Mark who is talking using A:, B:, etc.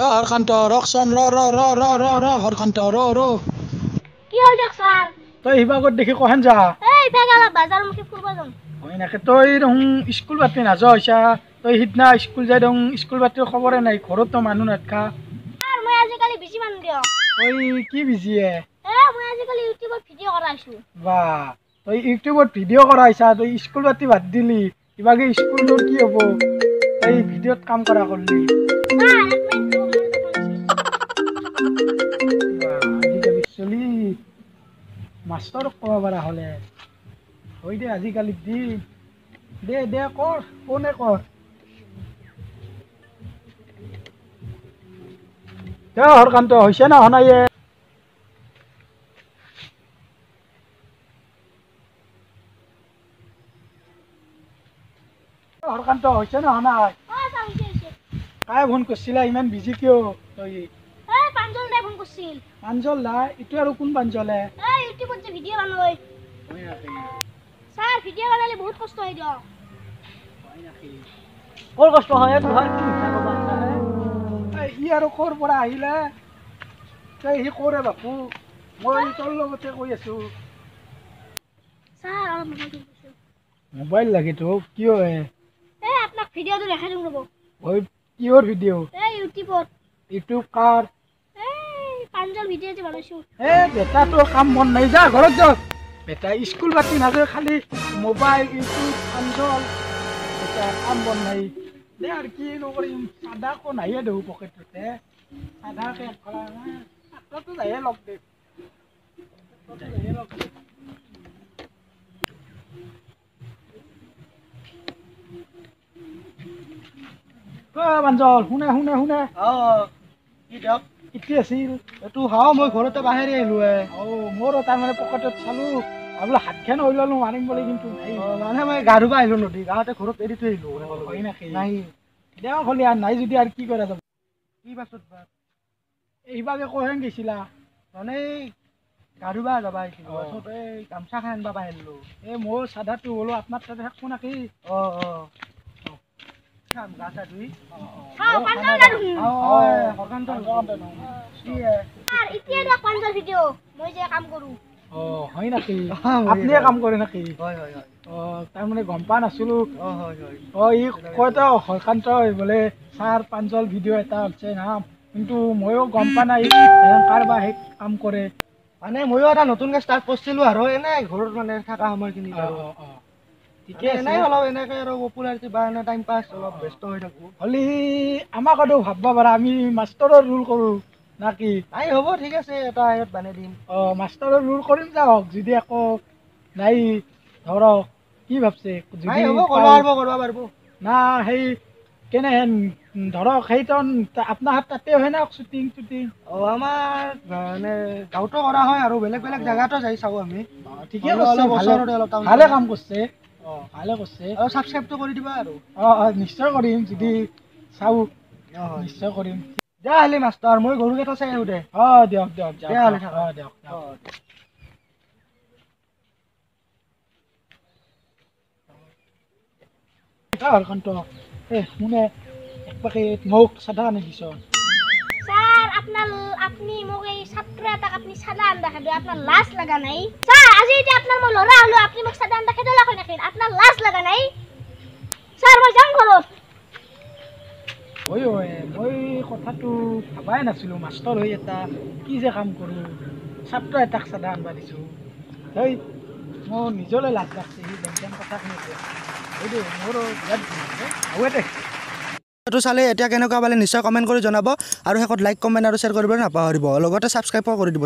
A: হৰকান্ত ৰকচোন ৰ হৰকান্ত ৰ
B: কি হ'ল দিয়ক ছাৰ
A: তই সিবাগত দেখি কহেন যা
B: এই ইফালে অলপ বাজাৰ মুখে ফুৰিব যাম
A: হয় নাকি তই দেখোন স্কুল বাতি নাযা হৈছা তই সিদিনা স্কুল যাই দেখোন স্কুল বাতিৰ খবৰে নাই ঘৰতো মানুহ নাথাকা
B: ছাৰ মই আজিকালি বিজি মানুহ দিয়ক
A: তই কি বিজিয়ে
B: মই আজিকালি ইউটিউবত ভিডিঅ' কৰাইছো
A: বাহ তই ইউটিউবত ভিডিঅ' কৰাইছা তই স্কুল বাতি বাদ দিলি ইবাগে স্কুল তোৰ কি হ'ব তই ভিডিঅ'ত কাম কৰা কৰিলি আজিকালি চলি মাষ্টৰক ক'ব পৰা হ'লে হয় দে আজিকালি দি দে কৰ কোনে কৰ হৰকান্ত হৈছে না হনায়ে হৰকান্ত হৈছে না হনাই কাই ফোন কৰিছিলা ইমান বিজি কিয় তই
B: পাঞ্জল দাই ফোন কৰিছিল
A: পাঞ্জল দা এইটো আৰু কোন পাঞ্জলে
B: ইউটিউবত যে ভিডিঅ' বনাই ছাৰ ভিডিঅ' বনালে বহুত কষ্ট হয় দিয়ক
A: কৰ কষ্ট হয় ই আৰু ক'ৰ পৰা আহিলে তই সি কৰে বাপু মই তোৰ লগতে কৈ আছো
B: ছাৰ অলপ
A: মোবাইল লাগে তোক কিয়
B: আপোনাক ভিডিঅ'টো দেখাই দিম ৰ'ব
A: কিহৰ ভিডিঅ' ইউটিউব কাৰ
B: পাঞ্জল ভিডিঅ' যে বনাইছো
A: বেটা তোৰ কাম বন নাই যা ঘৰত যা বেটা স্কুল বাতি নাযায় খালি মোবাইল ইউটিউব পাঞ্জল বেটা কাম বন নাই দে আৰু কি নকৰিম চাদাকো নাহে দেউ পকেটতে চাদাকে ছাত্ৰটো যায়ে লগ দে পাঞ্জল শুনে কি দিয়ক কি আছিল এইটো মই ঘৰতে বাহিৰে আহিলো মোৰো তাৰমানে পকেটত চালো বোলে হাতখন হৈ ললো মাৰিম বুলি কিন্তু মানে মই গা ধুব আহিলো নদী গাঁৱতে ঘৰত এৰি থৈ আহিলো হয় নেকি নাই দেও খালি আৰু নাই যদি আৰু কি কৰা যাব কি বাছত বা এইবাগে কহেন গৈছিলা মানে গা ধুব যাবা আহিছিলো এই গামোচা খান আনবা আহিলো মোৰ চাদাটো হলো আপোনাৰ তাতে থাকবো নাকি গা চা ধুই হয় নাকি আপনিয়ে কাম কৰে নাকি তাৰমানে গম পোৱা নাছিলো ই কয়তো হৰকান্ত বোলে ছাৰ পাঞ্জল ভিডিঅ' এটা হৈছে নাম কিন্তু ময়ো গম পোৱা নাই কাৰোবাৰ সেই কাম কৰে মানে ময়ো এটা নতুনকে ষ্টাৰ্ট কৰিছিলো আৰু এনে ঘৰত মানে থকা সময়খিনি ঠিকে আছে অলপ এনেকে আৰু পপুলাৰিটি বা এনে টাইম পাছ অলপ ব্যস্ত হৈ থাকো হলি আমাক আৰু ভাববা পাৰা আমি মাষ্টৰৰ ৰোল কৰো নাকি নাই হ'ব ঠিক আছে এটা আয়ত বানাই দিম মাষ্টৰৰ ৰোল কৰিম যাওক যদি আকৌ নাই ধৰক কি ভাবছে যদি না সেই কেনেহেন ধৰক সেইজন আপোনাৰ হাত তাতে হয় না শ্বুটিং আমাৰ মানে গাঁৱতো কৰা হয় আৰু বেলেগ বেলেগ জেগাতো যাই চাওঁ আমি ঠিকে ভালে কাম কৰিছে ভালে কৰিছে ছাবস্ক্ৰাইবটো কৰি দিবা আৰু নিশ্চয় কৰিম যদি চাওঁ নিশ্চয় কৰিম দে আহিলি মাষ্টৰ মই গৰুকেইটা চাই আহো দে দিয়ক দিয়ক হৰকান্ত শুনে একপাকে মোক চাদা আনি দিছ
B: ছাৰ আপুনি মোক এই ছাত্ৰ এটাক আপুনি চাদা আনি দেখাই দিয়ে আপোনাৰ লাজ লগা নাই ছাৰ আজি এতিয়া আপোনাৰ মই ল'ৰা হ'লো আপুনি মোক চাদা আনি দেখাই দিলে নেকি আপোনাৰ লাজ লগা নাই ছাৰ মই যাম ঘৰত
A: মই কথাটো ভাবাই নাছিলো মাষ্টৰ হৈ এটা কি যে কাম কৰো ছাত্ৰ এটাক চাদা আনবা দিছো হেই মোৰ নিজলৈ লাজ লাগছে সি যেন কথাখিনি মোৰো বিৰাট হ'ব দে
C: ভিডিঅ'টো চালে এতিয়া কেনেকুৱা পালে নিশ্চয় কমেণ্ট কৰি জনাব আৰু শেষত লাইক কমেণ্ট আৰু শ্বেয়াৰ কৰিবলৈ নাপাহৰিব লগতে ছাবস্ক্ৰাইবো কৰি দিব।